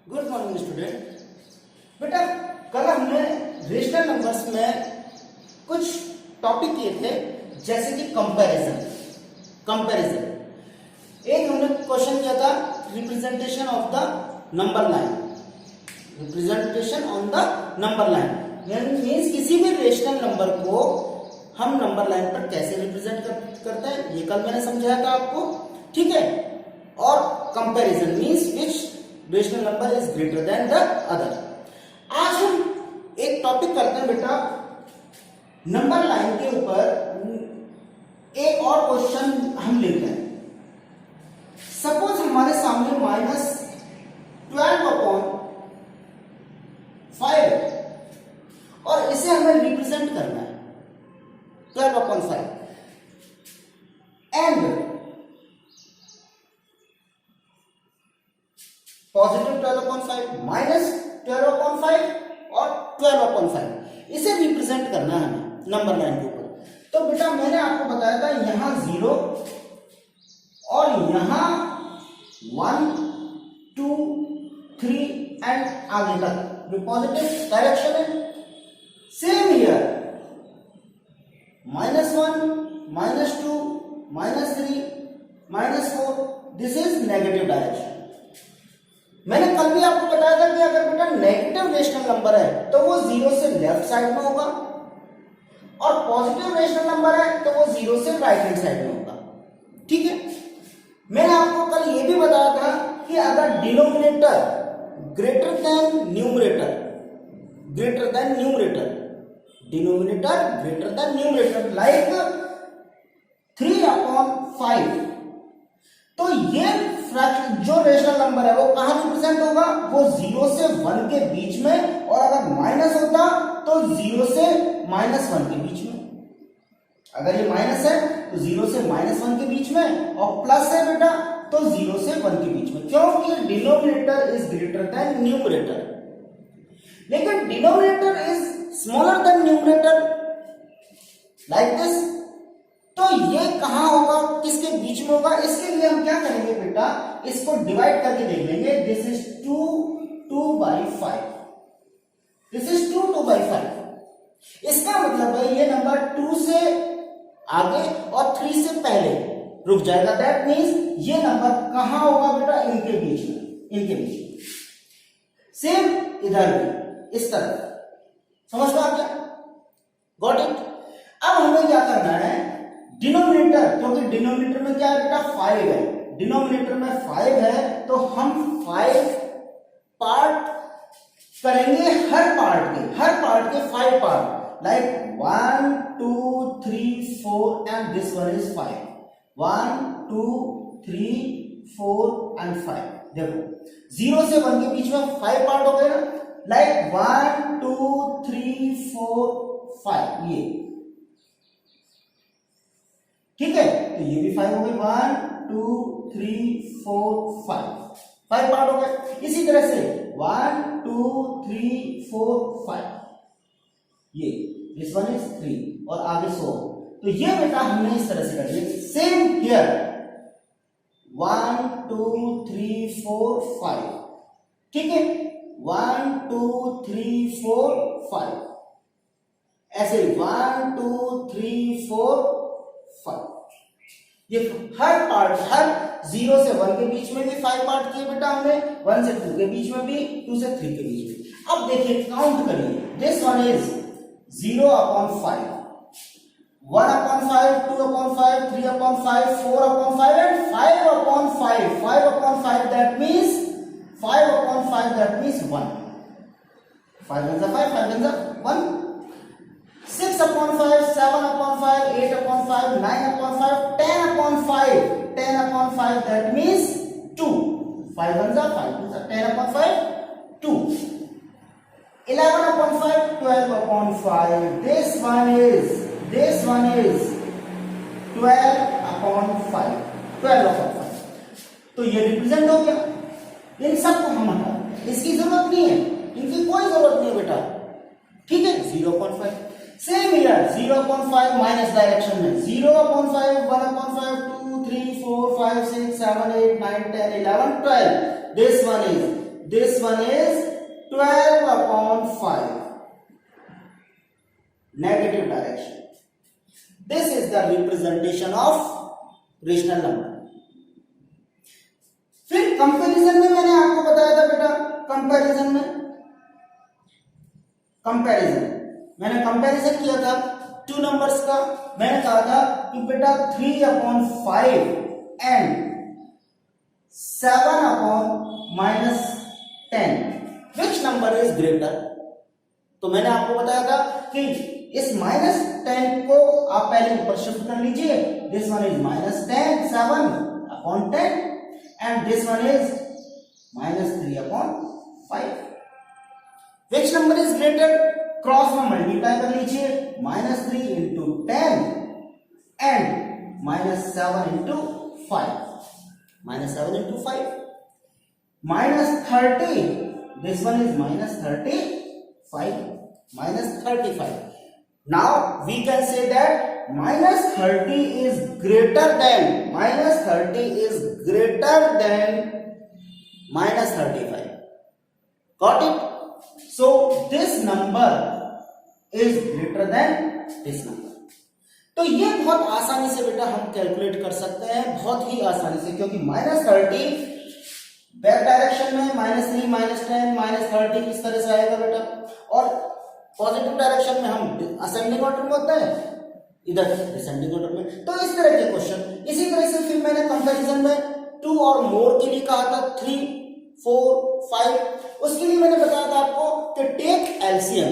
Good morning student. बेटा कल हमने रेशनल नंबर्स में कुछ टॉपिक किए थे, जैसे कि कंपैरिजन। एक हमने क्वेश्चन किया था representation of the number line. Representation on the number line means किसी भी रेशनल नंबर को हम नंबर लाइन पर कैसे रिप्रेजेंट करते हैं, ये कल मैंने समझाया था आपको, ठीक है। और comparison means which rational number is greater then the other. आज हम एक टॉपिक करते हैं बेटा नंबर लाइन के ऊपर। एक और क्वेश्चन हम लेते हैं। सपोज हमारे सामने -12/5 और इसे हमें रिप्रेजेंट करना है 12/5 एंड पॉजिटिव 12/5 माइनस 12/5 और 12/5 इसे रिप्रेजेंट करना है हमें नंबर लाइन के ऊपर। तो बेटा मैंने आपको बताया था यहां 0 और यहां 1 2 3 एंड आगे तक जो पॉजिटिव डायरेक्शन है। Same here -1 -2 -3 -4 this is negative direction. मैंने कल भी आपको बताया था कि अगर बेटा नेगेटिव रेशनल नंबर है तो वो 0 से लेफ्ट साइड में होगा और पॉजिटिव रेशनल नंबर है तो वो 0 से राइट हैंड साइड में होगा, ठीक है। मैंने आपको कल ये भी बताया था कि अगर denominator greater than numerator like 3/5, तो ये जो रेशनल नंबर है वो कहां रिप्रेजेंट होगा, वो 0 से 1 के बीच में, और अगर माइनस होता तो 0 से -1 के बीच में। अगर ये माइनस है तो 0 से -1 के बीच में, और प्लस है बेटा तो 0 से 1 के बीच में, क्योंकि denominator is greater than numerator. लेकिन denominator is smaller than numerator like this. तो ये कहां होगा, किसके बीच में होगा? इसके लिए हम क्या करेंगे बेटा, इसको डिवाइड करके देख लेंगे। This is 2/5, this is 2/5। इसका मतलब है ये नंबर 2 से आगे और 3 से पहले रुक जाएगा। दैट मीन्स ये नंबर कहां होगा बेटा, इनके बीच में। सेम इधर भी इस तरफ, समझ में आ गया? Got it. अब हमें क्या करना है, डिनोमिनेटर, क्योंकि डिनोमिनेटर में क्या है बेटा 5 है, डिनोमिनेटर में 5 है तो हम 5 पार्ट करेंगे, हर पार्ट के 5 part, like 1 2 3 4 and this one is 5। 1 2 3 4 and 5। देखो 0 से 1 के बीच में 5 पार्ट हो गए ना, लाइक 1 2 3 4 5, ये ठीक है। तो ये भी 5 हो गए, 1 2 3 4 5 पार्ट हो गए। इसी तरह से 1 2 3 4 5, ये दिस वन इज 3 और आगे 100। तो ये बेटा हमने इस तरह से कर दिया। सेम हियर 1 2 3 4 5, ठीक है। 1 2 3 4 5, ऐसे 1 2 3 4 5। ये हर 0 से 1 के बीच में भी 5 पार्ट किए बेटा हमने, 1 से 2 के बीच में भी, 2 से 3 के बीच में। अब देखिए काउंट करिए, this one is 0/5, 1/5, 2/5, 3/5, 4/5 and 5/5। 5/5 that means 5/5 that means 1। 5 1 5, 5 1, 6/5, 7/5, 8/5, 9/5, 10/5, 10/5 that means 2. 5 1 5, 10/5, 2. 11/5, 12/5. This one is 12/5, 12/5. तो ये रिप्रेजेंट हो गया। इन सबको हम हटा, इसकी जरूरत नहीं है, इनकी कोई जरूरत नहीं है बेटा, ठीक है। 0.5 सेम हियर 0.5 माइनस डायरेक्शन में 0/5, 1/5, 2 3 4 5 6 7 8 9 10 11 12। This one is this one is 12 upon 5, negative direction. This is the representation of rational number. फिर कंपैरिजन में मैंने आपको बताया था बेटा, कंपैरिजन मैंने कंपैरिजन किया था टू नंबर्स का. मैंने कहा था कि बेटा 3 upon 5 and 7 upon -10 which number is greater. तो मैंने आपको बताया था कि इस -10 को आप पहले ऊपर शिफ्ट कर लीजिए. This one is -10 7 upon 10 and this one is -3 upon 5. which number is greater? Cross में मल्टीप्लाई कर लीजिए. -3 into 10 and -7 into 5. -7 into 5. -30. This one is -35. -35. Now we can say that -30 is greater than -35. Got it? So this number is greater than this number. तो ये बहुत आसानी से बेटा हम कैलकुलेट कर सकते हैं, बहुत ही आसानी से, क्योंकि -30 बैक डायरेक्शन में -3 -10 -30 इस तरह से आएगा बेटा, और पॉजिटिव डायरेक्शन में हम असेंडिंग ऑर्डर में होता है, इधर डिसेंडिंग ऑर्डर में. तो इस तरह के क्वेश्चन. इसी तरह से फिर मैंने कंपैरिजन में 2 और मोर के लिए कहा था 3 4 5. उसके लिए मैंने बताया था आपको कि टेक एलसीएम.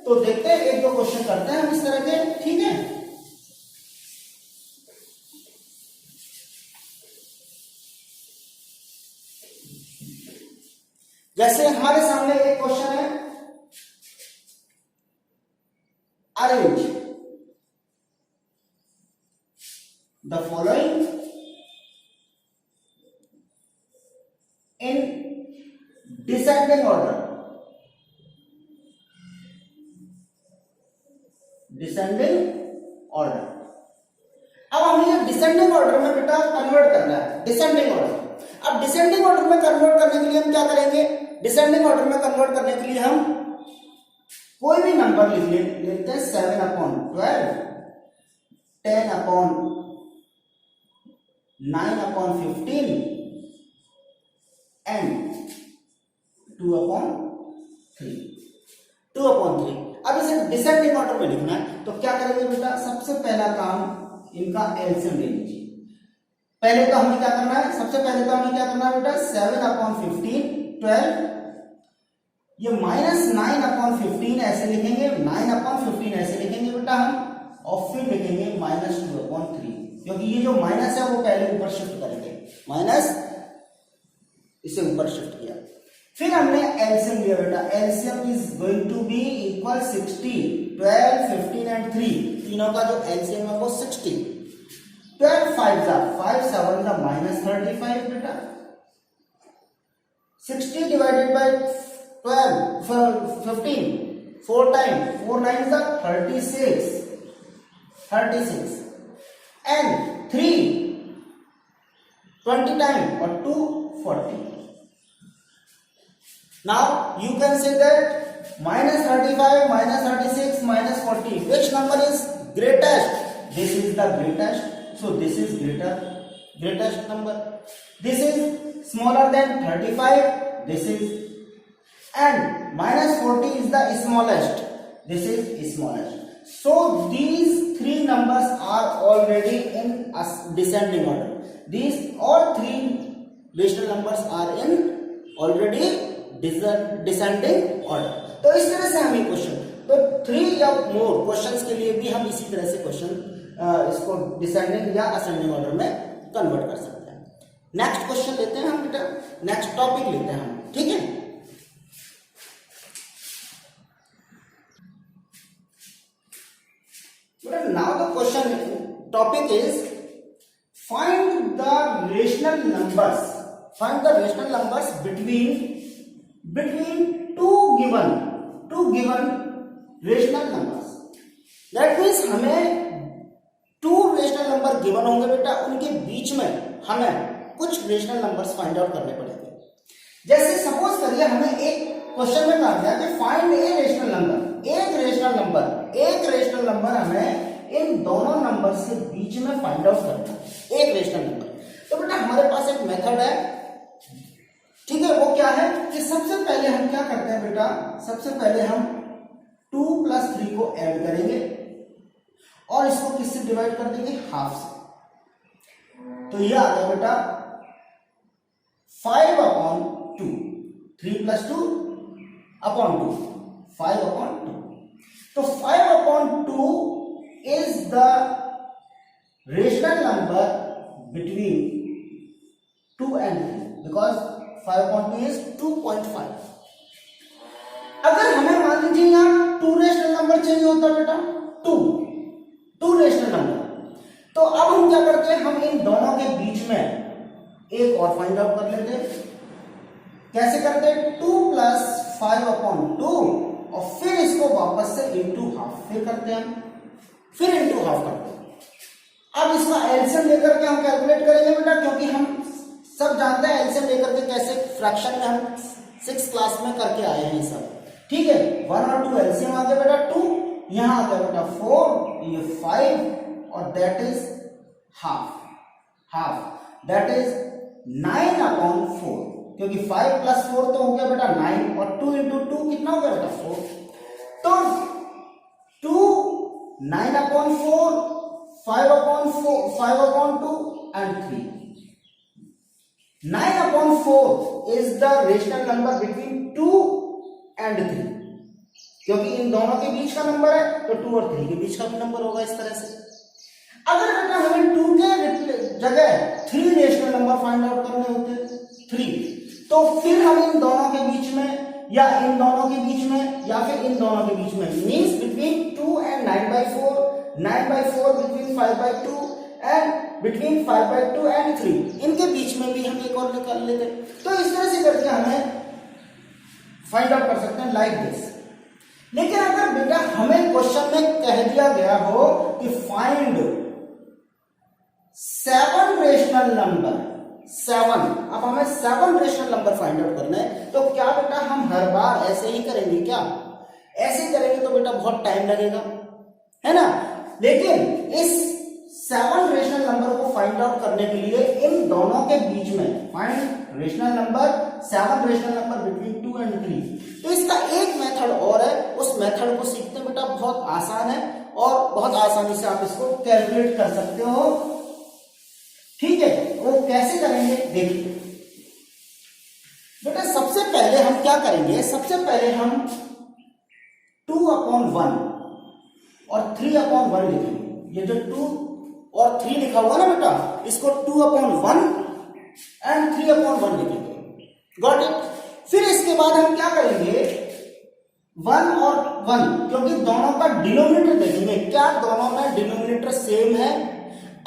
तो देखते हैं, एक दो क्वेश्चन करते हैं हम इस तरह के. ठीक है, जैसे हमारे सामने एक क्वेश्चन है, arrange the following in descending order. अब हमें ये डिसेंडिंग ऑर्डर में बेटा कन्वर्ट करना है. Descending order. अब डिसेंडिंग ऑर्डर में कन्वर्ट करने के लिए हम क्या करेंगे? डिसेंडिंग ऑर्डर में कन्वर्ट करने के लिए हम कोई भी नंबर लेते हैं. 7 upon 12, 10 upon 9 upon 15 and 2 upon 3. अब इसे डिसेंडिंग ऑर्डर में लिखना है, तो क्या करेंगे बेटा? सबसे पहला काम इनका एलसीएम ले लीजिए. पहले तो हमें क्या करना है? सबसे पहले तो हमें क्या करना है बेटा? 7 upon 15 12, ये -9 upon 15 ऐसे लिखेंगे, 9 upon 15 ऐसे लिखेंगे बेटा हम, और फिर लिखेंगे -2 upon 3, क्योंकि ये जो माइनस है वो पहले ऊपर शिफ्ट करेंगे. माइनस इसे ऊपर शिफ्ट किया. फिर हमने एलसीएम लिया बेटा. LCM is going to be equal 60. 12 15 and 3, तीनों का जो एलसीएम है वो 60. 12 5 5 7 -35 बेटा. 60 divided by 12 15 4 time 4 9 36 and 3 20 time और 2 40. Now you can say that -35 -36 -40, which number is greatest? This is the greatest, so this is greatest number. This is smaller than 35, this is, and -40 is the smallest, this is smallest. So these three numbers are already in descending order. These all three rational numbers are in already descending order. तो इस तरह से हम ये question, तो 3 या more questions के लिए भी हम इसी तरह से क्वेश्चन इसको डिसेंडिंग या असेंडिंग ऑर्डर में कन्वर्ट कर सकते हैं. नेक्स्ट क्वेश्चन लेते हैं हम बेटा, नेक्स्ट टॉपिक लेते हैं हम. ठीक है, बेटा now the question topic is find the rational numbers between two given rational numbers. That means हमें 2 रेशनल नंबर गिवन होंगे बेटा, उनके बीच में हमें कुछ रेशनल नंबर्स फाइंड आउट करने पड़ेंगे. जैसे सपोज करिए हमें एक क्वेश्चन में कहा गया कि फाइंड ए रेशनल नंबर, एक रेशनल नंबर हमें इन दोनों नंबर के बीच में फाइंड आउट करना है, एक रेशनल नंबर। तो बेटा हमारे पास एक मेथड है, ठीक है, वो क्या है कि सबसे पहले हम क्या करते हैं बेटा, सबसे पहले हम 2 + 3 को ऐड करेंगे और इसको किससे डिवाइड कर देंगे, हाफ से। तो ये आ गया बेटा 5/2, 3 + 2 अपॉन 2, 5/2। तो 5/2 is the rational number between 2 and 3 because 5/2 is 2.5। अगर हमें मान लीजिए यहाँ 2 रेशनल नंबर चाहिए होता बेटा, 2 रेशनल नंबर, तो अब हम क्या करते हैं, हम इन दोनों के बीच में एक और फाइंड आउट कर लेते हैं। कैसे करते हैं, 2 + 5/2 और फिर इसको वापस से इंटू हाफ फिर करते हैं, फिर इंटू हाफ करते हैं। अब इसका एलसीएम लेकर के हम कैलकुलेट करेंगे बेटा, क्योंकि हम सब जानते हैं एलसीएम लेकर के कैसे फ्रैक्शन में हम 6th क्लास में करके आए हैं सब, ठीक है। 1 और 2 एलसीएम आ गया बेटा 2, यहां आ गया बेटा 4, ये 5 और that is half, that is 9/4, क्योंकि 5 + 4 तो हो गया बेटा 9 और 2 × 2 कितना हो गया बेटा 4। तो 2 9/4, 5/2 and 3। 9/4 is the rational number between 2 and 3, क्योंकि इन दोनों के बीच का नंबर है तो 2 और 3 के बीच का भी नंबर होगा इस तरह से। अगर बेटा हमें 2 के जगह 3 रेशनल नंबर फाइंड आउट करने होते 3, तो फिर हम इन दोनों के बीच में या इन दोनों के बीच में या फिर इन दोनों के बीच में, means between 2 and 9/4, 9/4 between 5/2 and between 5/2 and 3, इनके बीच में भी हम एक और निकाल लेते। तो इस तरह से करके हमें फाइंड आउट कर सकते हैं लाइक दिस। लेकिन अगर बेटा हमें क्वेश्चन में कह दिया गया हो कि फाइंड 7 रेशनल नंबर, 7, अब हमें 7 रेशनल नंबर फाइंड आउट करना है, तो क्या बेटा हम हर बार ऐसे ही करेंगे क्या? ऐसे करेंगे तो बेटा बहुत टाइम लगेगा, है ना। लेकिन इस 7 रेशनल नंबर को फाइंड आउट करने के लिए इन दोनों के बीच में find rational number, 7 rational number between 2 and 3, तो इसका एक मेथड और है, उस मेथड को सीखते हैं बेटा, बहुत आसान है और बहुत आसानी से आप इसको कैलकुलेट कर सकते हो, ठीक है। वो कैसे करेंगे देखिए बेटा। सबसे पहले हम क्या करेंगे, सबसे पहले हम 2/1 और 3/1 लिखेंगे। ये जो 2 और 3 लिखा हुआ ना बेटा, इसको 2/1 and 3/1 लिखेंगे, गॉट इट। फिर इसके बाद हम क्या करेंगे, 1 और 1, क्योंकि दोनों का डिनोमिनेटर देखेंगे, क्या दोनों में डिनोमिनेटर सेम है।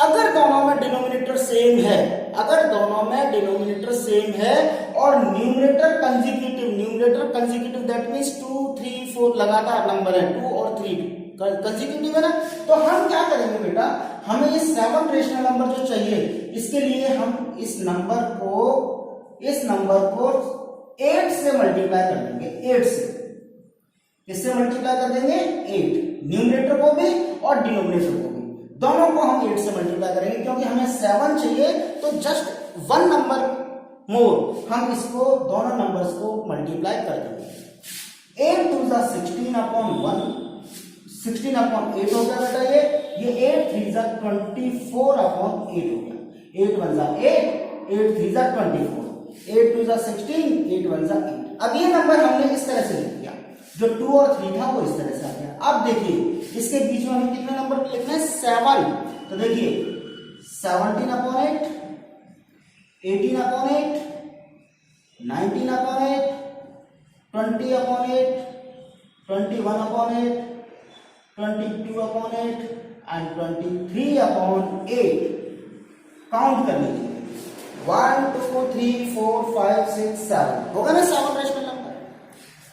अगर दोनों में डिनोमिनेटर सेम है, अगर दोनों में डिनोमिनेटर सेम है और न्यूमरेटर कंसेक्यूटिव, दैट मींस 2 3 4 लगातार नंबर है, 2 और 3 कंसेक्यूटिव है ना, तो हम क्या करेंगे बेटा, हमें ये 7 रेशनल नंबर जो चाहिए, इसके लिए हम इस नंबर को 8 से मल्टीप्लाई कर देंगे, 8 से, इससे मल्टीप्लाई कर देंगे 8, न्यूमरेटर को भी और डिनोमिनेटर को भी, दोनों को हम 8 से मल्टीप्लाई करेंगे, क्योंकि हमें 7 चाहिए, तो जस्ट 1 नंबर मोर हम इसको दोनों नंबर्स को मल्टीप्लाई कर देंगे। 8 2 16/1, 16/8 हो गया बेटा, ये 8 3 24/8 हो गया, 8 1 8, 8 3 24, 8 2 16, 8 1 8। अब ये नंबर हमने इस तरह से लिख दिया, जो 2 और 3 था वो इस तरह से आ गया। अब देखिए इसके बीच में हमें कितने नंबर लिखने हैं, 7, तो देखिए 17/8, 18/8, 19/8, 20/8, 21/8, 22/8 and 23/8। काउंट कर लीजिए, 1 2 3 4 5 6 7, होगा ना 7 रेशनल नंबर।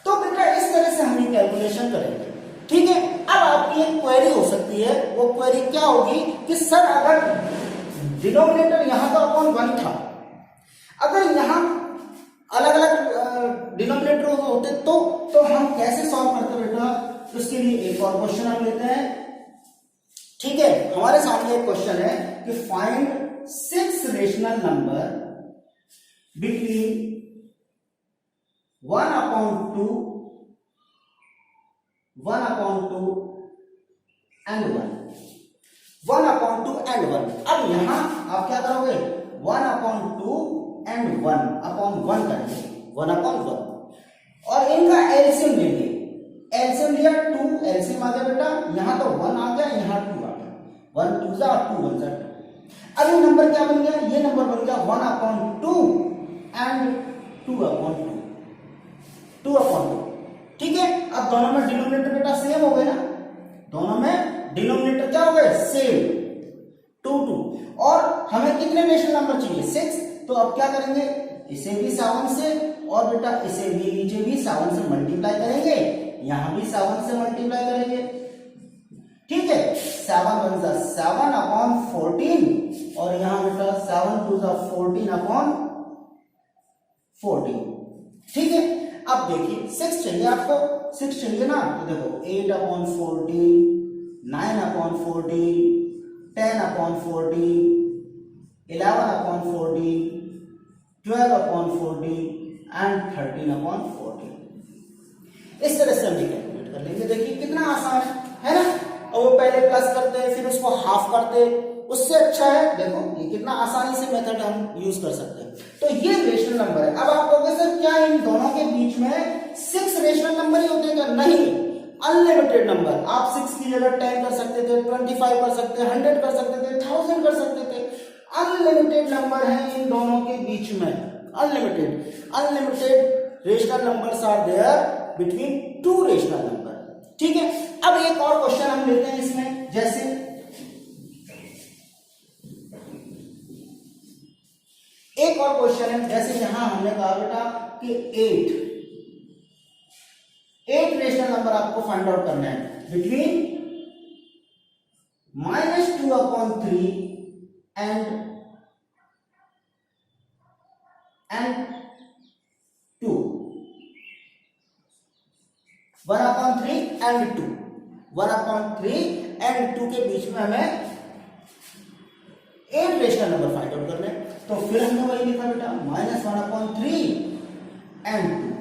तो बेटा इस तरह से हम कैलकुलेशन करेंगे, ठीक है। अब आपकी एक क्वेरी हो सकती है, वो क्वेरी क्या होगी कि सर अगर डिनोमिनेटर यहां तो 1 था, अगर यहां अलग अलग डिनोमिनेटर होते तो हम कैसे सॉल्व करते बेटा? तो इसके लिए एक और क्वेश्चन हम लेते हैं। ठीक है, हमारे सामने एक क्वेश्चन है कि find 6 rational number between 1/2 and 1 1/2 and 1। अब यहां आप क्या करोगे? 1/2 and 1/1 करेंगे, 1/1 और इनका एलसीएम लेंगे। एलसीएम लिया 2, एलसीएम आ गया बेटा, यहां तो 1 आ गया, यहां 2 आ गया, 1 2 जा 2 1 जा 2। अब ये नंबर क्या बन गया? ये नंबर बन गया 1/2 and 2/2, 2/2। ठीक है, अब दोनों में डिनोमिनेटर बेटा सेम हो गए ना, दोनों में डिनोमिनेटर क्या हो गए? सेम, 2 2। और हमें कितने रेशनल नंबर चाहिए? 6। तो अब क्या करेंगे? इसे भी 7 से और बेटा इसे भी नीचे भी 7 से मल्टीप्लाई करेंगे, यहां भी 7 से मल्टीप्लाई करेंगे। ठीक है, 7 1 जा 7/14 और यहां बेटा 7 2 जा 14/14। ठीक है, अब देखिए 6 चाहिए आपको, 6 चाहिए ना, तो देखो 8/14, 9/14, 10/14, 11/14, 12/14 एंड 13/14। इस तरह से हम कैलकुलेट कर लेंगे। देखिए कितना आसान है ना, और वो पहले प्लस करते हैं फिर उसको हाफ करते, उससे अच्छा है देखो ये कितना आसानी से मेथड हम यूज कर सकते हैं। तो ये रेशनल नंबर है। अब आप कहोगे सर क्या इन दोनों के बीच में 6 रेशनल नंबर ही होते हैं क्या? नहीं, अनलिमिटेड नंबर। आप 6 की जगह 10 कर सकते थे, 25 कर सकते थे, 100 कर सकते थे, 1000 कर सकते थे। अनलिमिटेड नंबर है इन दोनों के बीच में, unlimited rational numbers are there between 2 rational number. ठीक है, अब एक और क्वेश्चन हम लेते हैं इसमें, जैसे एक और क्वेश्चन है, जैसे यहां हमने कहा बेटा कि 8 रेशनल नंबर आपको फाइंड आउट करना है बिटवीन -2/3 and 2, 1/3 and 2, 1/3 and 2 के बीच में हमें 8 रेशनल नंबर फाइंड आउट करने। तो फिर हमने वही लिखा बेटा -1/3 and 2,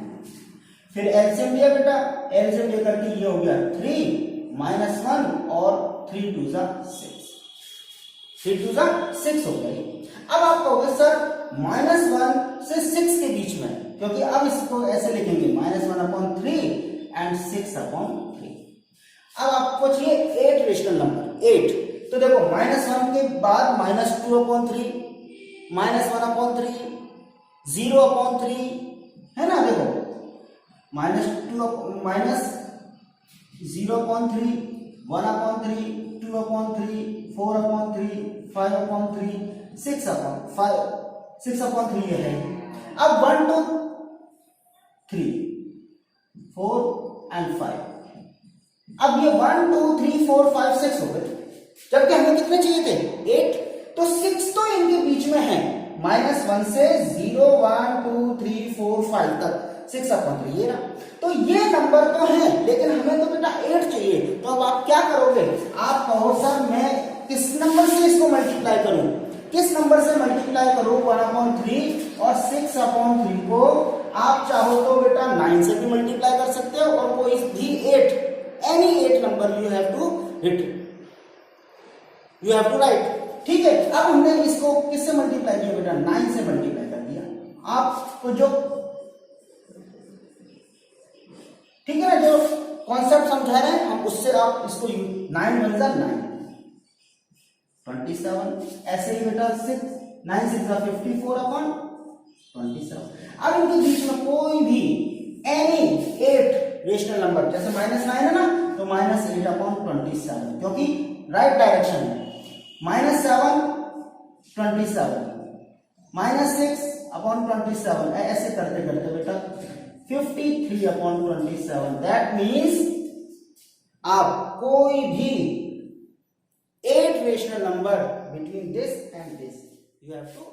फिर एलसीएम लिया बेटा, एलसीएम लेकर के ये हो गया 3 -1 और 3 2 जा 6, 3 2 जा 6 हो गई। अब आप कहोगे सर -1 से 6 के बीच में, क्योंकि अब इसको ऐसे लिखेंगे -1/3 and 6/3। अब आपको चाहिए 8 रेशनल नंबर, 8। तो देखो -1 के बाद -2/3, -1/3, 0/3 है ना, देखो -0/3, 1/3, 2/3, 4/3, 5/3, 6/3 ये है। अब 1 2 3 4 and 5। अब ये 1 2 3 4 5 6 हो गए, जबकि हमें कितने चाहिए थे? 8। तो 6 तो इनके बीच में है, -1 से 0 1 2 3 4 5 तक 6/3 ये ना। तो ये नंबर तो है, लेकिन हमें तो बेटा 8 चाहिए। तो अब आप क्या करोगे? आप कहो सर मैं किस नंबर से इसको मल्टीप्लाई करूं? किस नंबर से मल्टीप्लाई करूं 1/3 और 6/3 को? आप चाहो तो बेटा 9 से भी मल्टीप्लाई कर सकते हो, और कोई भी 8, any 8 number you have to write. ठीक है, अब हमने इसको किससे मल्टीप्लाई किया बेटा? 9 से मल्टीप्लाई कर दिया। आपको जो ठीक है ना, जो कॉन्सेप्ट समझा रहे हैं हम, उससे आप इसको 9 1 जा 9 27, ऐसे ही बेटा 6 9 6 जा 54/27। अब इनके बीच में कोई भी एनी 8 रेशनल नंबर, जैसे -9 है ना, तो -8/27, क्योंकि राइट डायरेक्शन है। -7 27, -6/27, ऐसे करते करते बेटा 53/27। दैट मीन्स आप कोई भी 8 rational number between this and this you have to